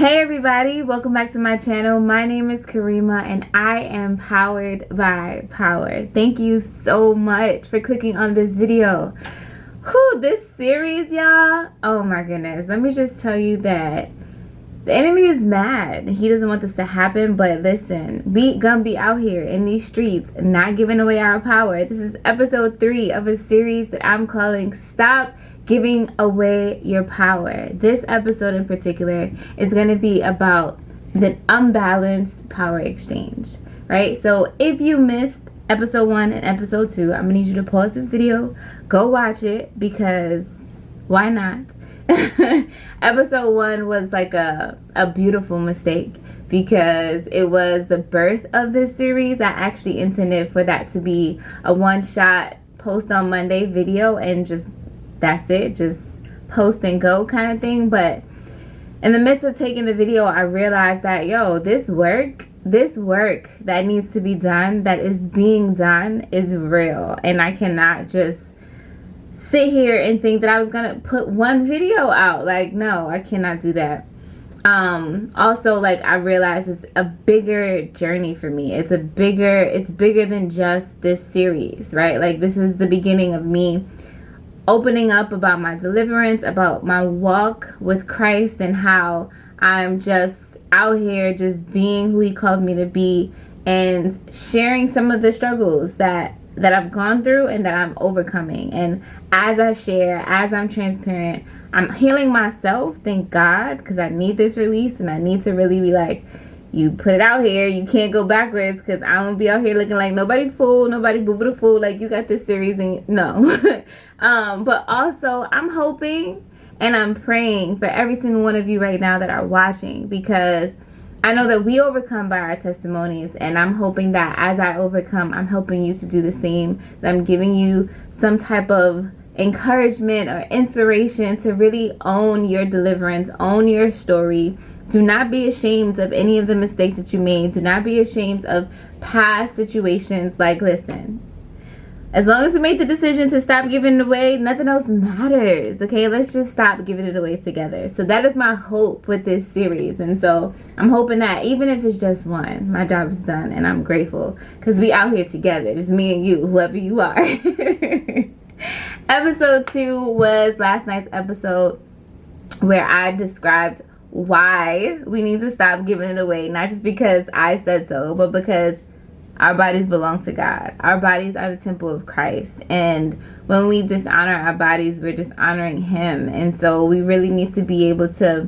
Hey everybody, welcome back to my channel. My name is Karima and I am powered by power. Thank you so much for clicking on this video. This series, y'all, oh my goodness. Let me just tell you that the enemy is mad. He doesn't want this to happen, but listen, we gonna be out here in these streets not giving away our power. This is episode 3 of a series that I'm calling Stop Giving Away Your Power. This episode in particular is going to be about the unbalanced power exchange, right? So if you missed episode 1 and episode 2, I'm gonna need you to pause this video, go watch it, because why not? Episode 1 was like a beautiful mistake because it was the birth of this series. I actually intended for that to be a one-shot post on Monday video and just that's it, just post and go kind of thing. But in the midst of taking the video, I realized that this work that needs to be done, that is being done, is real, and I cannot just sit here and think that I was gonna put one video out. Like, no, I cannot do that. Also, like, I realized it's a bigger journey for me. It's bigger than just this series, right? Like, this is the beginning of me opening up about my deliverance, about my walk with Christ, and how I'm just out here just being who he called me to be, and sharing some of the struggles that I've gone through and that I'm overcoming. And as I share, as I'm transparent, I'm healing myself, thank God, because I need this release, and I need to really be like, you put it out here, you can't go backwards, because I won't be out here looking like nobody fool, nobody boo-boo fool, like you got this series and no. But also I'm hoping and I'm praying for every single one of you right now that are watching, because I know that we overcome by our testimonies, and I'm hoping that as I overcome, I'm helping you to do the same, that I'm giving you some type of encouragement or inspiration to really own your deliverance, own your story. Do not be ashamed of any of the mistakes that you made. Do not be ashamed of past situations. Like, listen, as long as we made the decision to stop giving it away, nothing else matters, okay? Let's just stop giving it away together. So that is my hope with this series. And so I'm hoping that even if it's just one, my job is done, and I'm grateful because we out here together. Just me and you, whoever you are. Episode 2 was last night's episode where I described why we need to stop giving it away, not just because I said so, but because our bodies belong to God. Our bodies are the temple of Christ, and when we dishonor our bodies, we're dishonoring him. And so we really need to be able to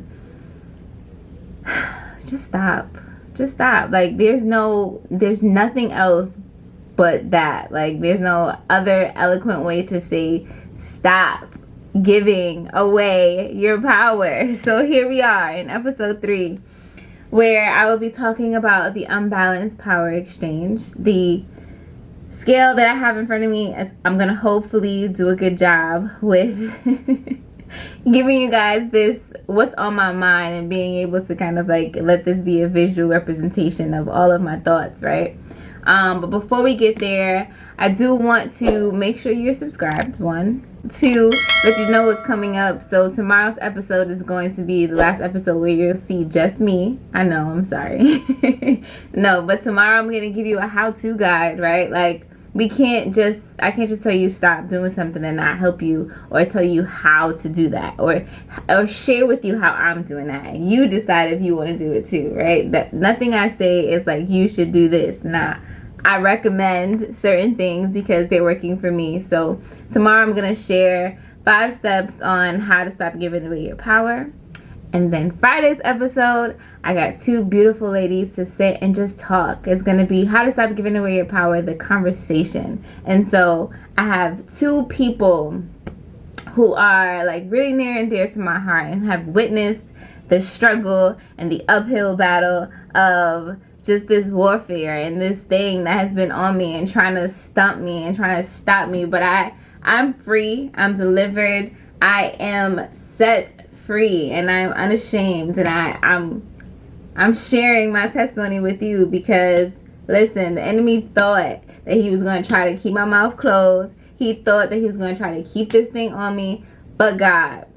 just stop. Like, there's nothing else but that. Like, there's no other eloquent way to say stop giving away your power. So here we are in episode 3, where I will be talking about the unbalanced power exchange. The scale that I have in front of me, I'm gonna hopefully do a good job with giving you guys this, what's on my mind, and being able to kind of like let this be a visual representation of all of my thoughts, right? But before we get there, I do want to make sure you're subscribed, 1. 2, let you know what's coming up. So tomorrow's episode is going to be the last episode where you'll see just me. I know, I'm sorry. No, but tomorrow I'm going to give you a how-to guide, right? Like, I can't just tell you stop doing something and not help you, or tell you how to do that, or share with you how I'm doing that, and you decide if you want to do it too, right? That nothing I say is like you should do this. Nah, I recommend certain things because they're working for me. So tomorrow I'm gonna share 5 steps on how to stop giving away your power. And then Friday's episode, I got 2 beautiful ladies to sit and just talk. It's going to be how to stop giving away your power, the conversation. And so I have 2 people who are like really near and dear to my heart, and have witnessed the struggle and the uphill battle of just this warfare and this thing that has been on me and trying to stump me and trying to stop me. But I'm free. I'm delivered. I am set free, and I'm unashamed, and I'm sharing my testimony with you because, listen, the enemy thought that he was going to try to keep my mouth closed. He thought that he was going to try to keep this thing on me, but God,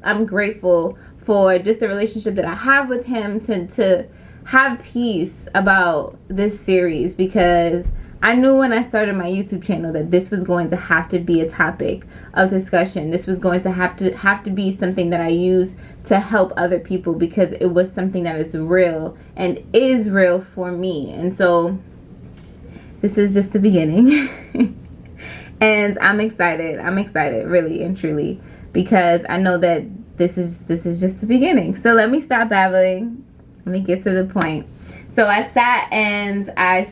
I'm grateful for just the relationship that I have with him to have peace about this series, because I knew when I started my YouTube channel that this was going to have to be a topic of discussion. This was going to have to be something that I use to help other people, because it was something that is real and is real for me. And so this is just the beginning. And I'm excited really and truly, because I know that this is just the beginning. So let me stop babbling. Let me get to the point. So I sat and I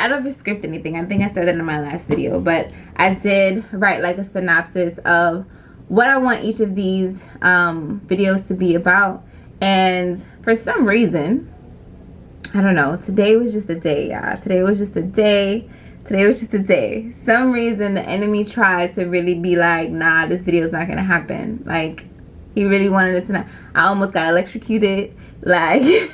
don't script anything. I think I said that in my last video, but I did write like a synopsis of what I want each of these videos to be about. And for some reason, I don't know, today was just a day, y'all. Today was just a day. Some reason the enemy tried to really be like, nah, this video is not gonna happen. Like, he really wanted it to not. I almost got electrocuted. Like, it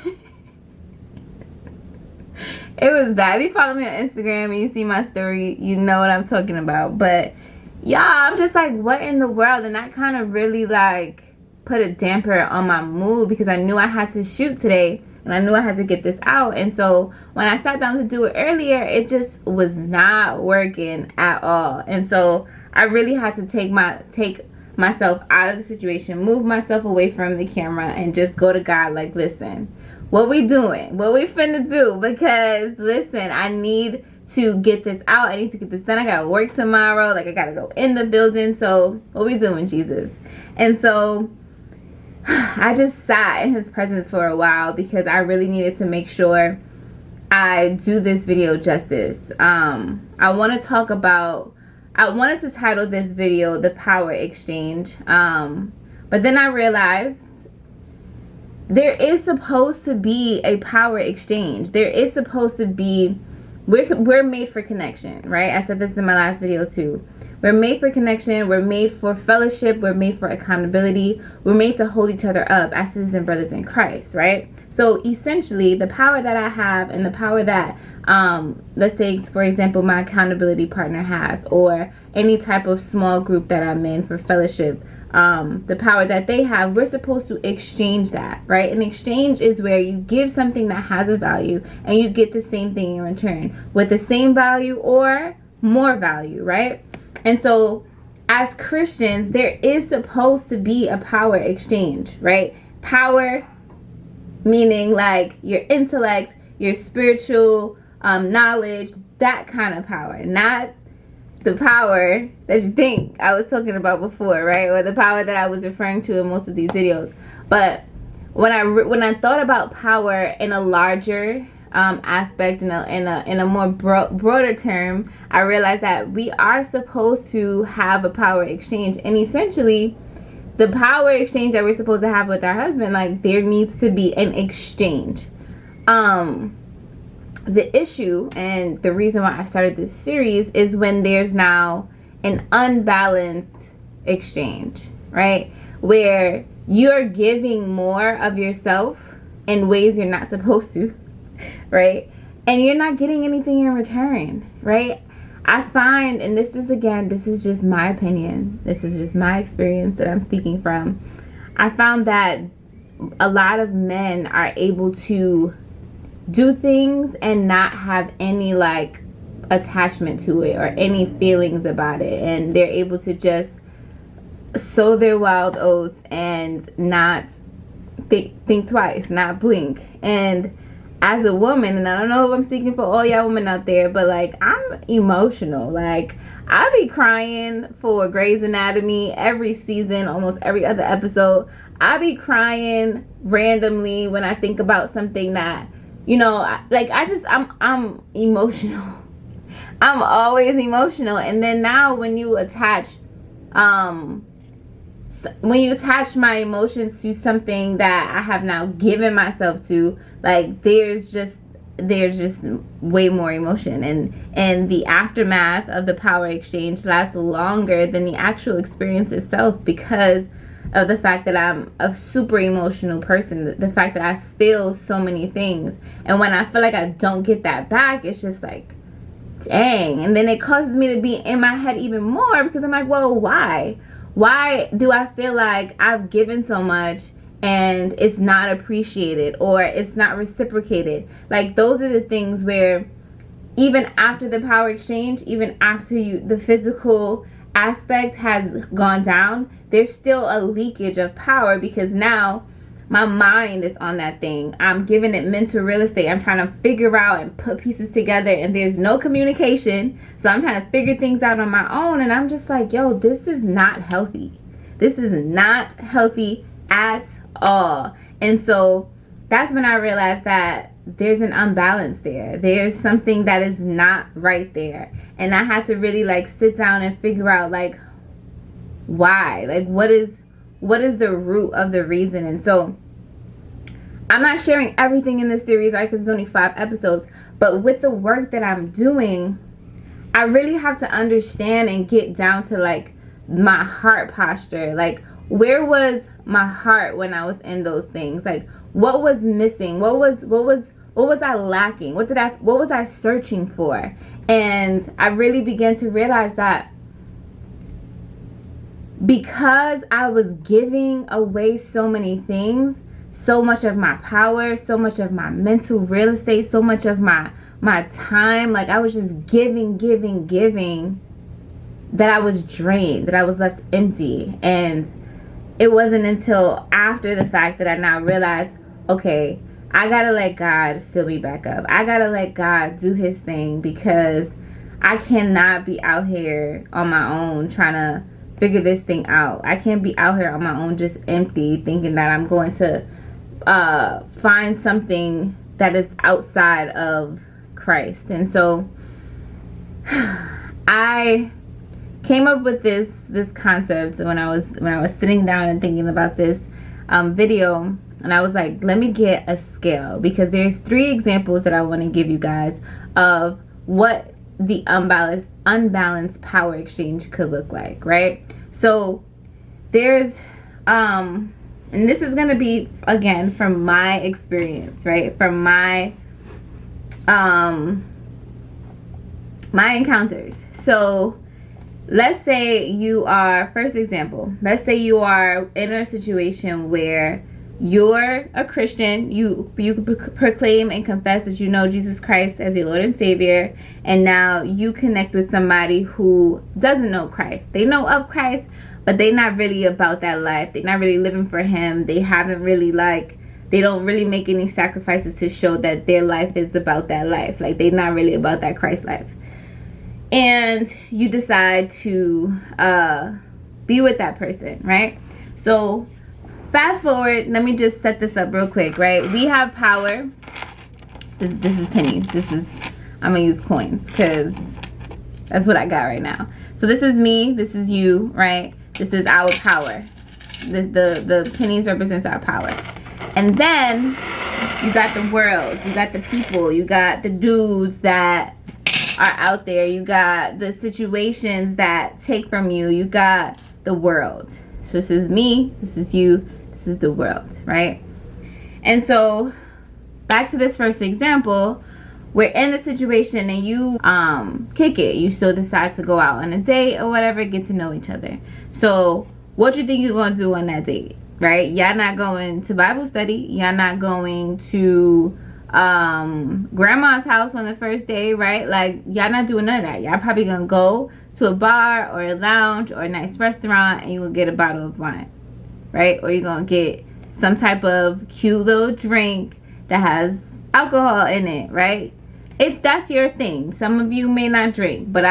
was bad. If you follow me on Instagram and you see my story, you know what I'm talking about. But y'all, I'm just like, what in the world? And that kind of really like put a damper on my mood, because I knew I had to shoot today and I knew I had to get this out. And so when I sat down to do it earlier, it just was not working at all. And so I really had to take myself out of the situation, move myself away from the camera, and just go to God like, listen, what we doing? What we finna do? Because listen, I need to get this out. I need to get this done. I gotta work tomorrow. Like, I gotta go in the building. So what we doing, Jesus? And so I just sat in his presence for a while, because I really needed to make sure I do this video justice. I wanted to title this video The Power Exchange. But then I realized there is supposed to be a power exchange. There is supposed to be, we're made for connection, right? I said this in my last video too. We're made for connection. We're made for fellowship. We're made for accountability. We're made to hold each other up as sisters and brothers in Christ, right? So essentially, the power that I have and the power that, let's say, for example, my accountability partner has, or any type of small group that I'm in for fellowship, the power that they have, we're supposed to exchange that, right? An exchange is where you give something that has a value and you get the same thing in return with the same value or more value, right? And so as Christians, there is supposed to be a power exchange, right? Power meaning like your intellect, your spiritual knowledge, that kind of power, not the power that you think I was talking about before, right? Or the power that I was referring to in most of these videos. But when I thought about power in a larger aspect, in a more broader term, I realized that we are supposed to have a power exchange. And essentially, the power exchange that we're supposed to have with our husband, like, there needs to be an exchange. The issue and the reason why I started this series is when there's now an unbalanced exchange, right? Where you're giving more of yourself in ways you're not supposed to, right? And you're not getting anything in return, right? I find, and this is just my opinion, this is just my experience that I'm speaking from, I found that a lot of men are able to do things and not have any like attachment to it or any feelings about it, and they're able to just sow their wild oats and not think twice, not blink. And as a woman, and I don't know if I'm speaking for all y'all women out there, but like, I'm emotional. Like, I be crying for Grey's Anatomy every season, almost every other episode. I be crying randomly when I think about something that, you know, I'm emotional. I'm always emotional. And then now when you attach my emotions to something that I have now given myself to, like, there's just way more emotion, and the aftermath of the power exchange lasts longer than the actual experience itself, because of the fact that I'm a super emotional person, the fact that I feel so many things, and when I feel like I don't get that back, it's just like, dang. And then it causes me to be in my head even more, because I'm like, well, why do I feel like I've given so much and it's not appreciated or it's not reciprocated. Like, those are the things where even after the power exchange, even after the physical aspect has gone down, there's still a leakage of power, because now my mind is on that thing. I'm giving it mental real estate. I'm trying to figure out and put pieces together, and there's no communication. So I'm trying to figure things out on my own, and I'm just like, yo, this is not healthy. This is not healthy at all. And so that's when I realized that there's an unbalance there. There's something that is not right there. And I had to really like sit down and figure out like why. Like, what is the root of the reason? And so I'm not sharing everything in this series, right? Because it's only 5 episodes. But with the work that I'm doing, I really have to understand and get down to like my heart posture. Like, where was my heart when I was in those things? Like, what was missing? What was I lacking? What was I searching for? And I really began to realize that because I was giving away so many things, so much of my power, so much of my mental real estate, so much of my time, like I was just giving, that I was drained, that I was left empty. And it wasn't until after the fact that I now realized, okay, I gotta let God fill me back up. I gotta let God do his thing, because I cannot be out here on my own trying to figure this thing out. I can't be out here on my own just empty, thinking that I'm going to find something that is outside of Christ. And so I came up with this concept when I was sitting down and thinking about this video. And I was like, let me get a scale, because there's 3 examples that I want to give you guys of what the unbalanced power exchange could look like, right? So there's and this is going to be, again, from my experience, right? From my my encounters. So let's say you are, first example, let's say you are in a situation where you're a Christian, you proclaim and confess that you know Jesus Christ as your Lord and Savior, and now you connect with somebody who doesn't know Christ. They know of Christ, but they're not really about that life. They're not really living for him. They haven't really they don't really make any sacrifices to show that their life is about that life. Like, they're not really about that Christ life. And you decide to be with that person, right? So fast forward, let me just set this up real quick, right? We have power. This is pennies. I'm gonna use coins because that's what I got right now. So this is me, this is you, right? This is our power. The pennies represents our power. And then you got the world, you got the people, you got the dudes that are out there, you got the situations that take from you, you got the world. So this is me, this is you, this is the world, right? And so back to this first example, we're in the situation and you kick it. You still decide to go out on a date or whatever, get to know each other. So what you think you're gonna do on that date, right? Y'all not going to Bible study, y'all not going to grandma's house on the first day, right? Like, y'all not doing none of that. Y'all probably gonna go to a bar or a lounge or a nice restaurant and you will get a bottle of wine, right? Or you're gonna get some type of cute little drink that has alcohol in it, right? If that's your thing. Some of you may not drink, but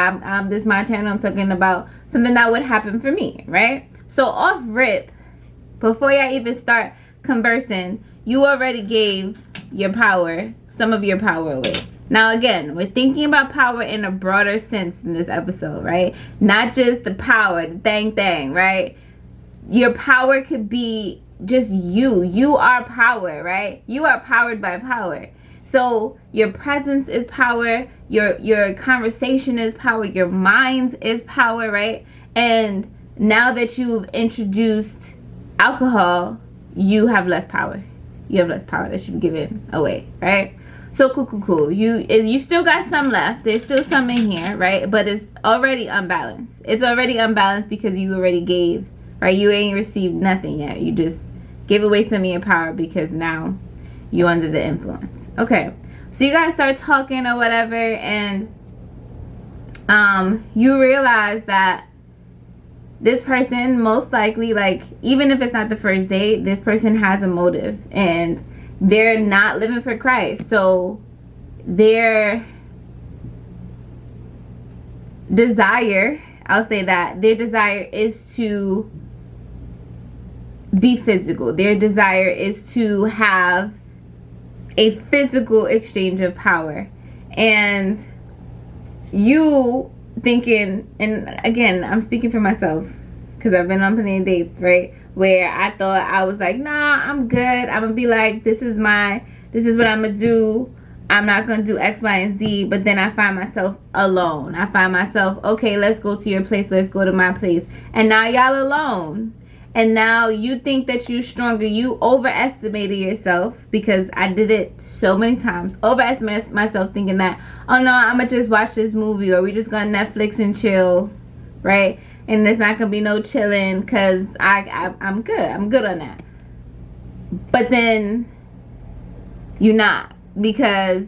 this is my channel. I'm talking about something that would happen for me, right? So off rip, before y'all even start conversing, you already gave your power, some of your power away. Now again, we're thinking about power in a broader sense in this episode, right? Not just the power, the thing, right? Your power could be just you. You are power, right? You are powered by power. So your presence is power, your conversation is power, your mind is power, right? And now that you've introduced alcohol, you have less power. You have less power that you've given away, right? So cool. You still got some left. There's still some in here, right? But it's already unbalanced. It's already unbalanced because you already gave, right? You ain't received nothing yet. You just gave away some of your power because now you're under the influence. Okay, so you gotta start talking or whatever, and you realize that this person most likely, like, even if it's not the first date, this person has a motive and they're not living for Christ. So their desire, I'll say that, their desire is to be physical. Their desire is to have a physical exchange of power. And you thinking, and again, I'm speaking for myself because I've been on plenty of dates, right, where I thought I was like, nah, I'm good. I'm gonna be like, this is what I'm gonna do. I'm not gonna do X, Y, and Z. But then I find myself alone. I find myself, okay, let's go to your place, let's go to my place, and now y'all alone. And now you think that you're stronger. You overestimated yourself, because I did it so many times. Overestimated myself, thinking that, oh no, I'm gonna just watch this movie, or we just gonna Netflix and chill, right? And there's not gonna be no chilling because I'm good. I'm good on that. But then you're not, because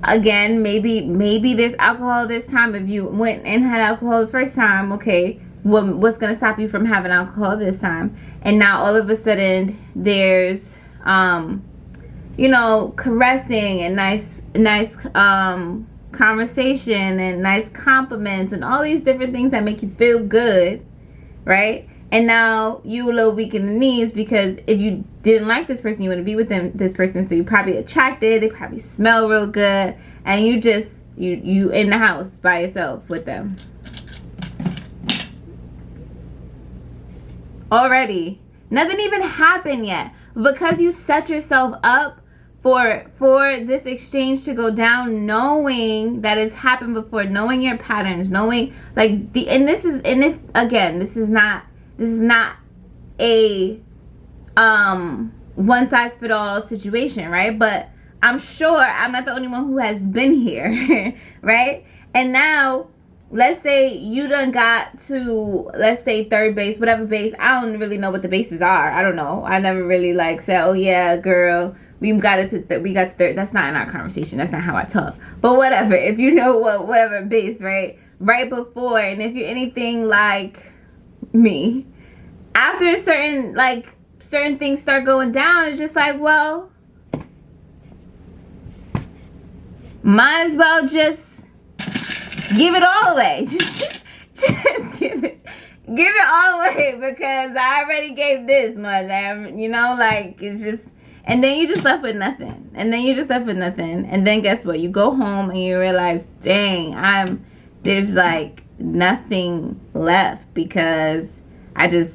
again, maybe there's alcohol this time. If you went and had alcohol the first time, okay, what's gonna stop you from having alcohol this time? And now all of a sudden there's you know, caressing and nice conversation and nice compliments and all these different things that make you feel good, right? And now you a little weak in the knees, because if you didn't like this person, you wouldn't be with this person, so you're probably attracted, they probably smell real good, and you just you in the house by yourself with them already. Nothing even happened yet, because you set yourself up for this exchange to go down, knowing that it's happened before, knowing your patterns, knowing like this is not a one size fit all situation, right? But I'm sure I'm not the only one who has been here, right? And now let's say you done got to, let's say, third base, whatever base. I don't really know what the bases are. I don't know. I never really like said, oh yeah, girl, we got it to we got to third. That's not in our conversation. That's not how I talk. But whatever. If you know whatever base, right? Right before, and if you're anything like me, after certain things start going down, it's just like, well, might as well just give it all away. Just give it all away, because I already gave this much. You know, like, it's just, and then you just left with nothing. And then guess what? You go home and you realize, dang, there's like nothing left, because I just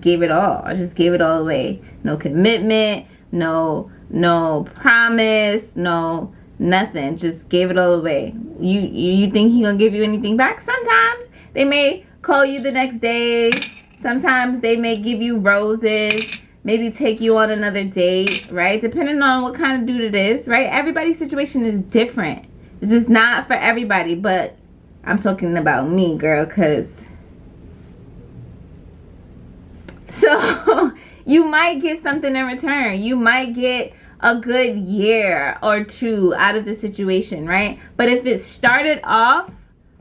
gave it all. I just gave it all away. No commitment, no promise, no nothing. Just gave it all away. You think he gonna give you anything back? Sometimes they may call you the next day. Sometimes they may give you roses, maybe take you on another date, right? Depending on what kind of dude it is, right? Everybody's situation is different. This is not for everybody, but I'm talking about me, girl, because so you might get something in return. You might get a good year or two out of the situation, right? But if it started off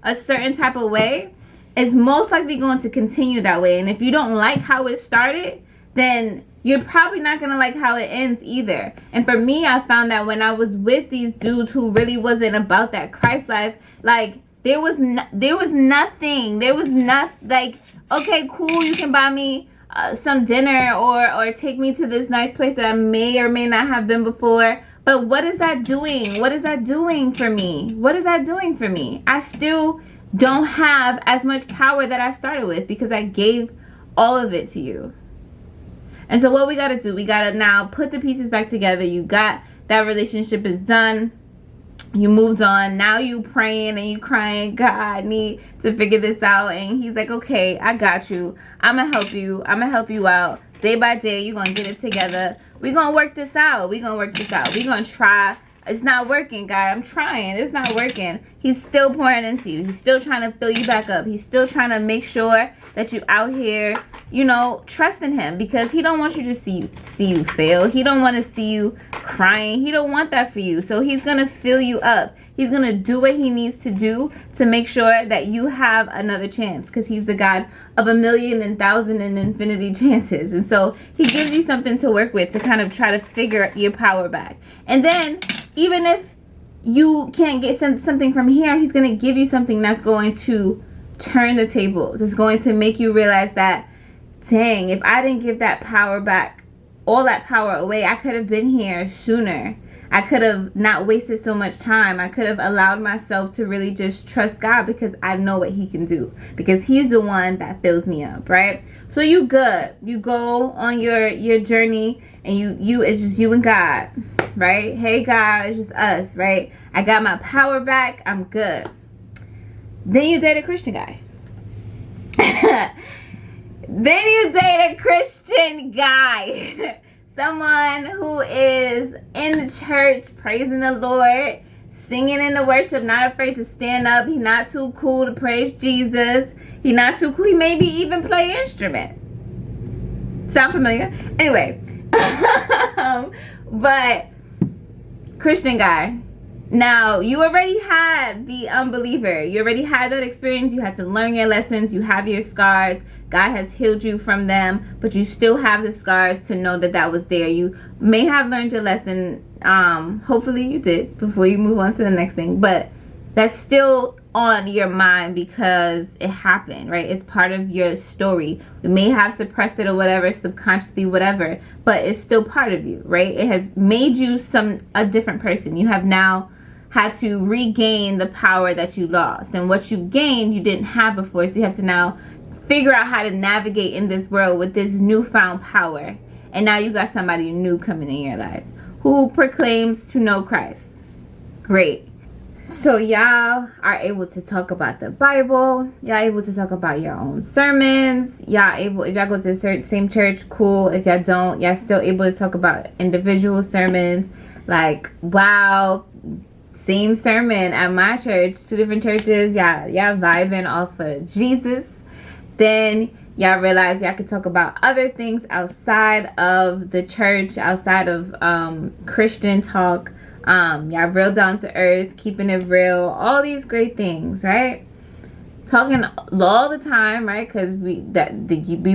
a certain type of way, it's most likely going to continue that way. And if you don't like how it started, then you're probably not gonna like how it ends either. And for me, I found that when I was with these dudes who really wasn't about that Christ life, like there was nothing. Like, okay, cool, you can buy me some dinner or take me to this nice place that I may or may not have been before, but what is that doing? What is that doing for me? What is that doing for me? I still don't have as much power that I started with, because I gave all of it to you. And so what we got to do, we got to now put the pieces back together. You got that relationship is done. You moved on. Now you praying and you crying, God, I need to figure this out. And he's like, okay, I got you. I'm going to help you. I'm going to help you out. Day by day, you're going to get it together. We're going to work this out. We're going to try. It's not working, God. I'm trying. It's not working. He's still pouring into you. He's still trying to fill you back up. He's still trying to make sure that you out here, you know, trusting him, because he don't want you to see you fail. He don't want to see you crying. He don't want that for you. So he's going to fill you up. He's going to do what he needs to do to make sure that you have another chance, because he's the God of 1,000,000 and 1,000 and infinity chances. And so he gives you something to work with to kind of try to figure your power back. And then even if you can't get something from here, he's going to give you something that's going to turn the tables. It's going to make you realize that, dang, if I didn't give that power back, all that power away, I could have been here sooner. I could have not wasted so much time. I could have allowed myself to really just trust God, because I know what he can do, because he's the one that fills me up, right? So you good. You go on your journey, and you it's just you and God, right? Hey God, it's just us, right? I got my power back. I'm good. Then you date a Christian guy. Then you date a Christian guy. Someone who is in the church, praising the Lord, singing in the worship, not afraid to stand up. He's not too cool to praise Jesus. He's not too cool. He maybe even play an instrument. Sound familiar? Anyway. But Christian guy. Now, you already had the unbeliever. You already had that experience. You had to learn your lessons. You have your scars. God has healed you from them, but you still have the scars to know that that was there. You may have learned your lesson. Hopefully you did before you move on to the next thing. But that's still on your mind because it happened, right? It's part of your story. You may have suppressed it or whatever, subconsciously, whatever, but it's still part of you, right? It has made you a different person. You have now had to regain the power that you lost, and what you gained you didn't have before. So you have to now figure out how to navigate in this world with this newfound power. And now you got somebody new coming in your life who proclaims to know Christ. Great. So y'all are able to talk about the Bible. Y'all able to talk about your own sermons. Y'all able, if y'all go to the same church, cool. If y'all don't, y'all still able to talk about individual sermons. Like, wow, same sermon at my church, 2 different churches. Y'all vibing off of Jesus. Then y'all realize y'all can talk about other things outside of the church, outside of Christian talk. Y'all real down to earth, keeping it real, all these great things, right? Talking all the time, right? Because we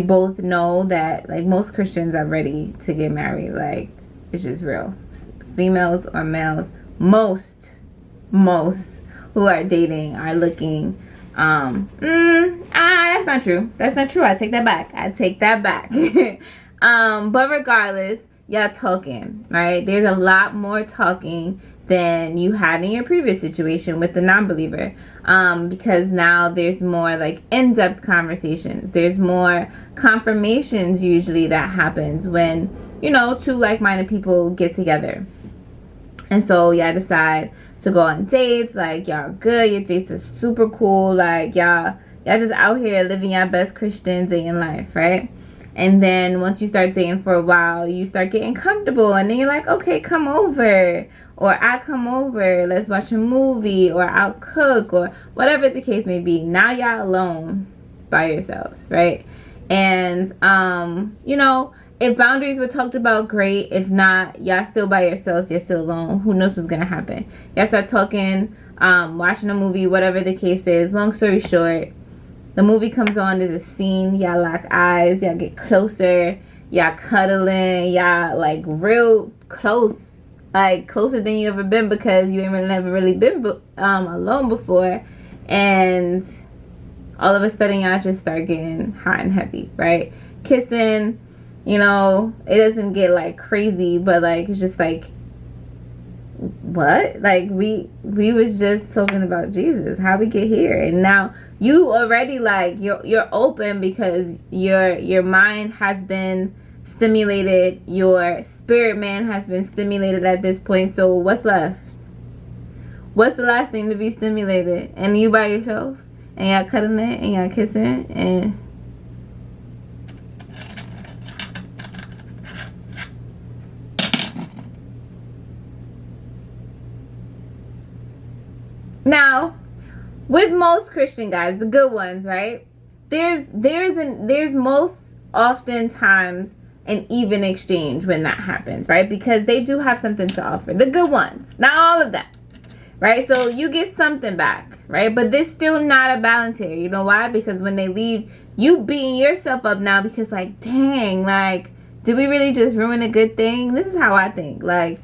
both know that, like, most Christians are ready to get married. Like, it's just real. Females or males, most who are dating are looking. That's not true. That's not true. I take that back. But regardless, y'all talking, right? There's a lot more talking than you had in your previous situation with the non-believer, because now there's more like in-depth conversations. There's more confirmations usually that happens when, you know, 2 like-minded people get together. And so y'all decide to go on dates. Like, y'all good, your dates are super cool. Like, y'all just out here living your best Christian day in life, right? And then once you start dating for a while, you start getting comfortable, and then you're like, okay, come over, or I come over, let's watch a movie, or I'll cook, or whatever the case may be. Now y'all alone by yourselves, right? And you know, if boundaries were talked about, great. If not, y'all still by yourselves, you're still alone. Who knows what's gonna happen? Y'all start talking, watching a movie, whatever the case is. Long story short, the movie comes on, there's a scene, y'all lock eyes, y'all get closer, y'all cuddling, y'all like real close, like closer than you ever been, because you ain't never really been alone before. And all of a sudden y'all just start getting hot and heavy, right? Kissing, you know, it doesn't get like crazy, but like it's just like, what? Like we was just talking about Jesus, how we get here, and now you already like you're open because your mind has been stimulated, your spirit man has been stimulated at this point. So what's left? What's the last thing to be stimulated? And you by yourself, and y'all cuddling it, and y'all kissing, and now, with most Christian guys, the good ones, right? there's most oftentimes an even exchange when that happens, right? Because they do have something to offer. The good ones, not all of them, right? So you get something back, right? But there's still not a balance here. You know why? Because when they leave, you beating yourself up now because like, dang, like, did we really just ruin a good thing? This is how I think. Like,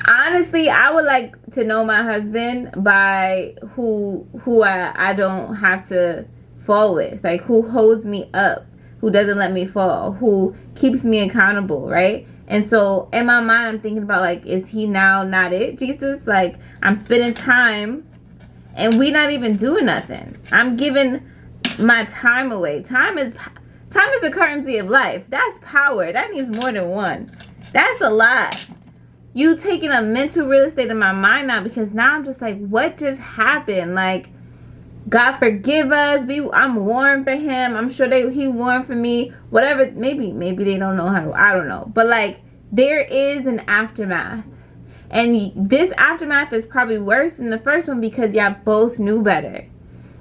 honestly, I would like to know my husband by who I don't have to fall with, like who holds me up, who doesn't let me fall, who keeps me accountable, right? And so in my mind, I'm thinking about like, is he now not it, Jesus? Like, I'm spending time and we not even doing nothing. I'm giving my time away. Time is the currency of life. That's power. That needs more than one. That's a lot. You taking a mental real estate in my mind now, because now I'm just like, what just happened? Like, God forgive us. I'm warring for him. I'm sure he warned for me. Whatever. Maybe they don't know how to. I don't know. But like, there is an aftermath. And this aftermath is probably worse than the first one because y'all both knew better.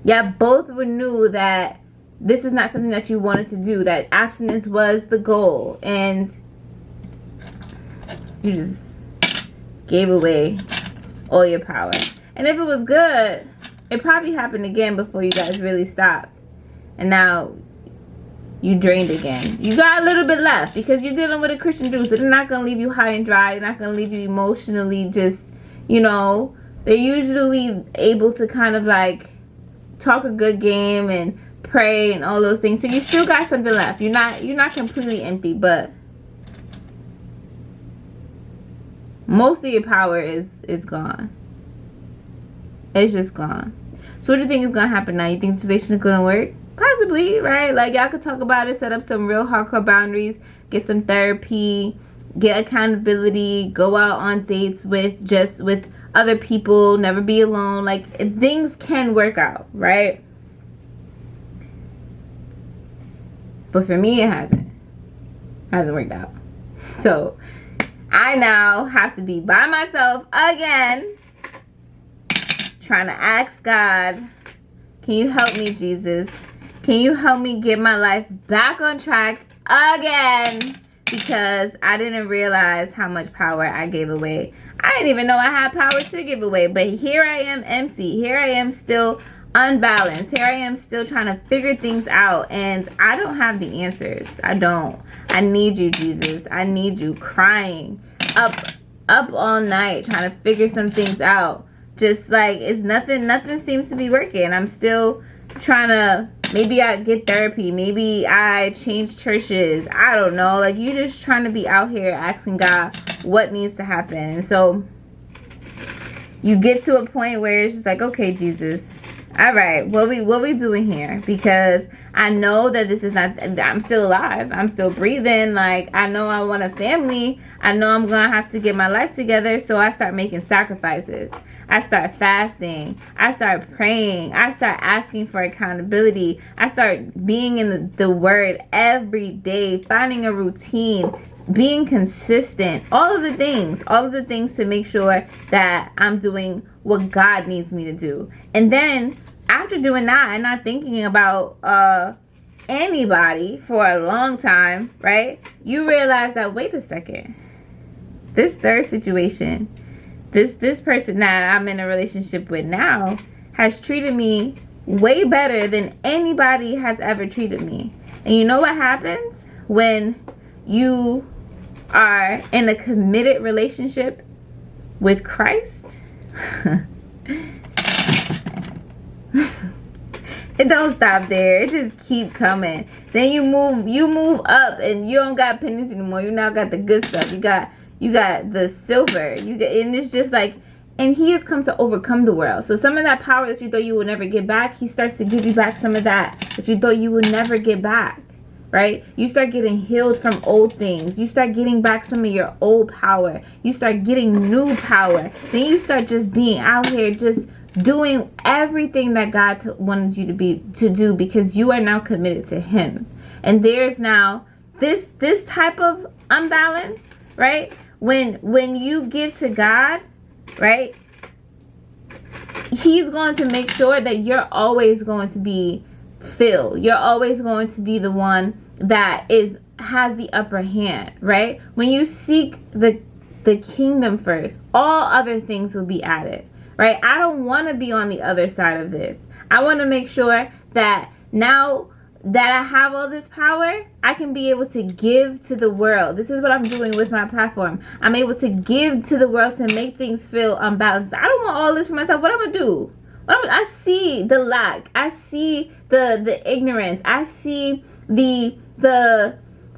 Y'all both knew that this is not something that you wanted to do. That abstinence was the goal. And you just gave away all your power. And if it was good, it probably happened again before you guys really stopped. And now you drained again. You got a little bit left because you're dealing with a Christian dude. So they're not going to leave you high and dry. They're not going to leave you emotionally just, you know. They're usually able to kind of like talk a good game and pray and all those things. So you still got something left. You're not completely empty, but most of your power is gone. It's just gone. So what do you think is going to happen now? You think this relationship is going to work? Possibly, right? Like, y'all could talk about it, set up some real hardcore boundaries, get some therapy, get accountability, go out on dates with other people, never be alone. Like, things can work out, right? But for me, it hasn't worked out. So I now have to be by myself again, trying to ask God, can you help me, Jesus? Can you help me get my life back on track again? Because I didn't realize how much power I gave away. I didn't even know I had power to give away. But here I am empty. Here I am still unbalanced. Here I am still trying to figure things out. And I don't have the answers. I don't. I need you, Jesus. I need you. Crying. Up all night trying to figure some things out. Just like, it's nothing seems to be working. I'm still trying to, maybe I get therapy, maybe I change churches, I don't know. Like, you just trying to be out here asking God what needs to happen. And so you get to a point where it's just like, okay, Jesus, all right, what we doing here? Because I know that this is not, I'm still alive, I'm still breathing. Like, I know I want a family, I know I'm gonna have to get my life together. So I start making sacrifices. I start fasting. I start praying. I start asking for accountability. I start being in the word every day, finding a routine, being consistent, all of the things to make sure that I'm doing what God needs me to do. And then after doing that and not thinking about anybody for a long time, right? You realize that, wait a second, this third situation, this person that I'm in a relationship with now has treated me way better than anybody has ever treated me. And you know what happens when you are in a committed relationship with Christ? It don't stop there. It just keep coming. Then you move up and you don't got pennies anymore. You now got the good stuff. You got the silver. And it's just like, and he has come to overcome the world. So some of that power that you thought you would never get back, he starts to give you back some of that you thought you would never get back. Right? You start getting healed from old things. You start getting back some of your old power. You start getting new power. Then you start just being out here just doing everything that God wanted you to do because you are now committed to him. And there's now this type of unbalance, right? When you give to God, right? He's going to make sure that you're always going to be fill. You're always going to be the one that has the upper hand, right? When you seek the kingdom first, all other things will be added, right? I don't want to be on the other side of this. I want to make sure that now that I have all this power, I can be able to give to the world. This is what I'm doing with my platform. I'm able to give to the world to make things feel unbalanced. I don't want all this for myself. What I'm gonna do? I see the lack. I see the ignorance. I see the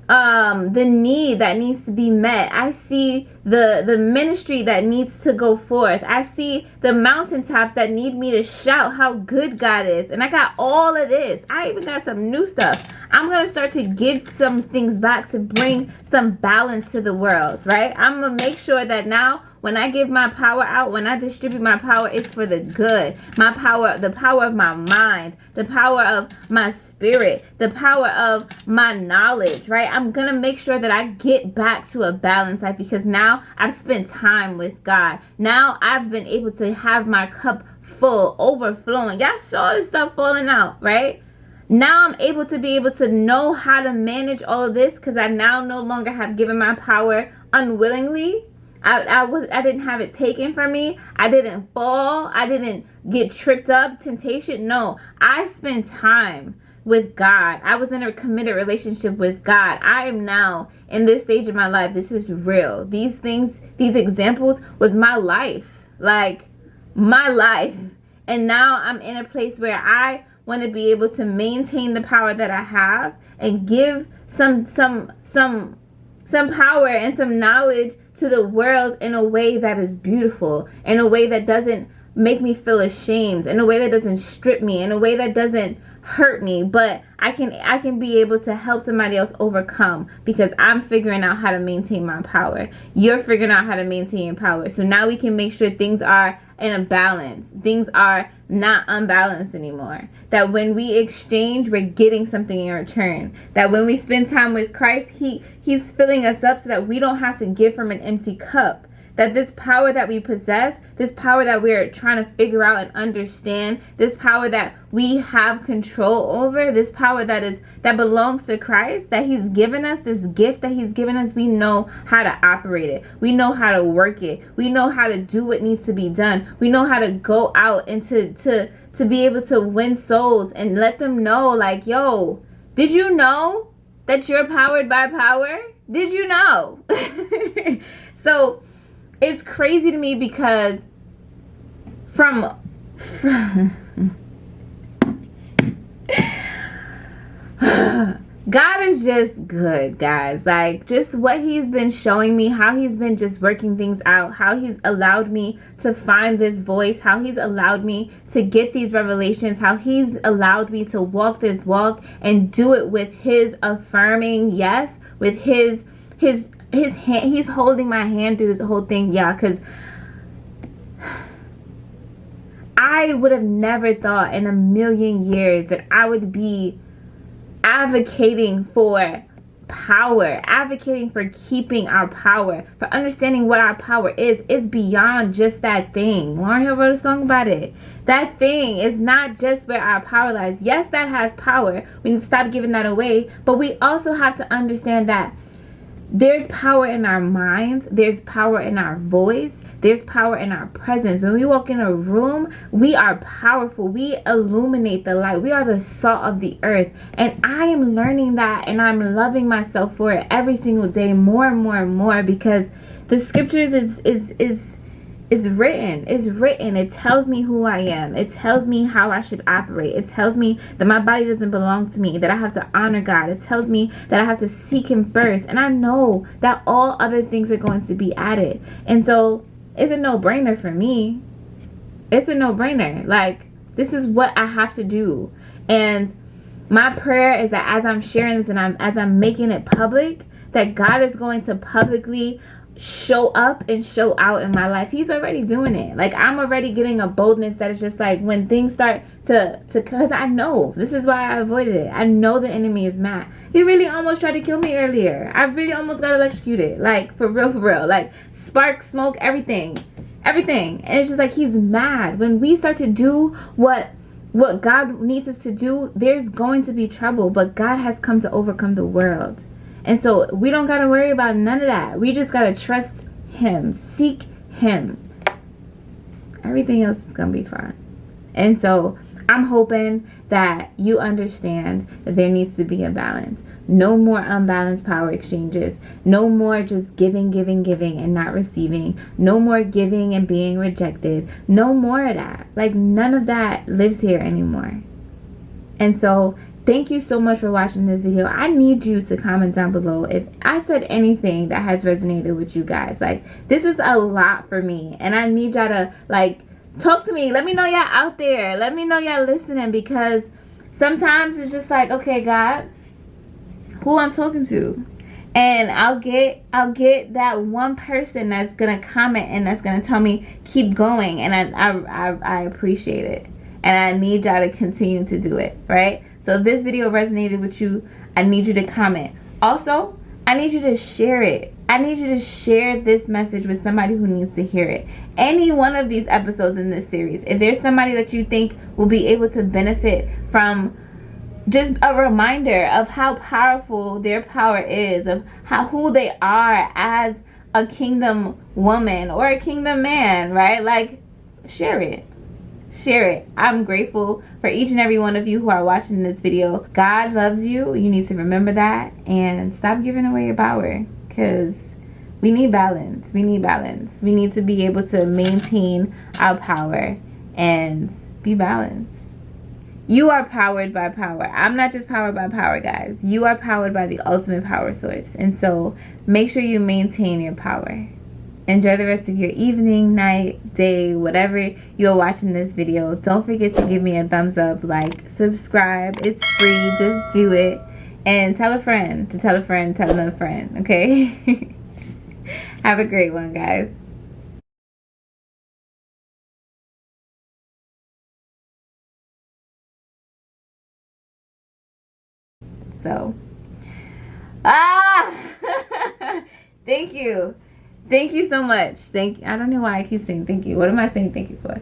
need that needs to be met. I see the ministry that needs to go forth. I see the mountaintops that need me to shout how good God is. And I got all of this. I even got some new stuff. I'm going to start to give some things back to bring some balance to the world, right? I'm going to make sure that now when I give my power out, when I distribute my power, it's for the good. My power, the power of my mind, the power of my spirit, the power of my knowledge, right? I'm going to make sure that I get back to a balanced life because now I've spent time with God. Now I've been able to have my cup full, overflowing. Y'all saw this stuff falling out, right? Now I'm able to know how to manage all of this because I now no longer have given my power unwillingly. I didn't have it taken from me. I didn't fall. I didn't get tripped up, temptation. No, I spent time with God. I was in a committed relationship with God. I am now in this stage of my life. This is real. These things, these examples was my life, like my life. And now I'm in a place where I want to be able to maintain the power that I have and give some power and some knowledge to the world in a way that is beautiful, in a way that doesn't make me feel ashamed, in a way that doesn't strip me, in a way that doesn't hurt me, but I can be able to help somebody else overcome because I'm figuring out how to maintain my power. You're figuring out how to maintain your power. So now we can make sure things are in a balance. Things are not unbalanced anymore. That when we exchange, we're getting something in return. That when we spend time with Christ, He's filling us up so that we don't have to give from an empty cup. That this power that we possess, this power that we're trying to figure out and understand, this power that we have control over, this power that belongs to Christ, that He's given us, this gift that He's given us, we know how to operate it. We know how to work it. We know how to do what needs to be done. We know how to go out and to be able to win souls and let them know, like, yo, did you know that you're powered by power? Did you know? So it's crazy to me because God is just good, guys. Like, just what He's been showing me, how He's been just working things out, how He's allowed me to find this voice, how He's allowed me to get these revelations, how He's allowed me to walk this walk and do it with His affirming yes, with His hand. He's holding my hand through this whole thing, yeah, because I would have never thought in a million years that I would be advocating for power, advocating for keeping our power, for understanding what our power is. It's beyond just that thing. Lauryn Hill wrote a song about it. That thing is not just where our power lies. Yes, that has power. We need to stop giving that away, but we also have to understand that there's power in our minds. There's power in our voice. There's power in our presence. When we walk in a room, we are powerful. We illuminate the light. We are the salt of the earth. And I am learning that, and I'm loving myself for it every single day, more and more and more, because the scriptures is written. It's written. It tells me who I am. It tells me how I should operate. It tells me that my body doesn't belong to me, that I have to honor God. It tells me that I have to seek Him first. And I know that all other things are going to be added. And so it's a no-brainer for me. It's a no-brainer. Like, this is what I have to do. And my prayer is that as I'm sharing this and as I'm making it public, that God is going to publicly show up and show out in my life. He's already doing it. Like, I'm already getting a boldness that is just like, when things start to because I know this is why I avoided it. I know the enemy is mad. He really almost tried to kill me earlier. I really almost got electrocuted. Like, for real. Like, spark, smoke, everything. And it's just like, he's mad. When we start to do what what God needs us to do, there's going to be trouble, but God has come to overcome the world. And so we don't got to worry about none of that. We just got to trust him, seek him. Everything else is going to be fine. And so I'm hoping that you understand that there needs to be a balance. No more unbalanced power exchanges. No more just giving and not receiving. No more giving and being rejected. No more of that. Like, none of that lives here anymore. And so thank you so much for watching this video. I need you to comment down below if I said anything that has resonated with you guys. Like, this is a lot for me, and I need y'all to, like, talk to me. Let me know y'all out there. Let me know y'all listening, because sometimes it's just like, okay, God, who I'm talking to? And I'll get that one person that's gonna comment and that's gonna tell me keep going, and I appreciate it, and I need y'all to continue to do it, right? So if this video resonated with you, I need you to comment. Also, I need you to share it. I need you to share this message with somebody who needs to hear it. Any one of these episodes in this series, if there's somebody that you think will be able to benefit from just a reminder of how powerful their power is, of who they are as a kingdom woman or a kingdom man, right? Like, share it. Share it. I'm grateful for each and every one of you who are watching this video. God loves you. You need to remember that, and stop giving away your power, because we need balance. We need balance. We need to be able to maintain our power and be balanced. You are powered by power. I'm not just powered by power, guys. You are powered by the ultimate power source. And so make sure you maintain your power. Enjoy the rest of your evening, night, day, whatever you're watching this video. Don't forget to give me a thumbs up, like, subscribe. It's free. Just do it. And tell a friend to tell a friend, tell another friend, okay? Have a great one, guys. So, thank you so much. I don't know why I keep saying thank you. What am I saying thank you for?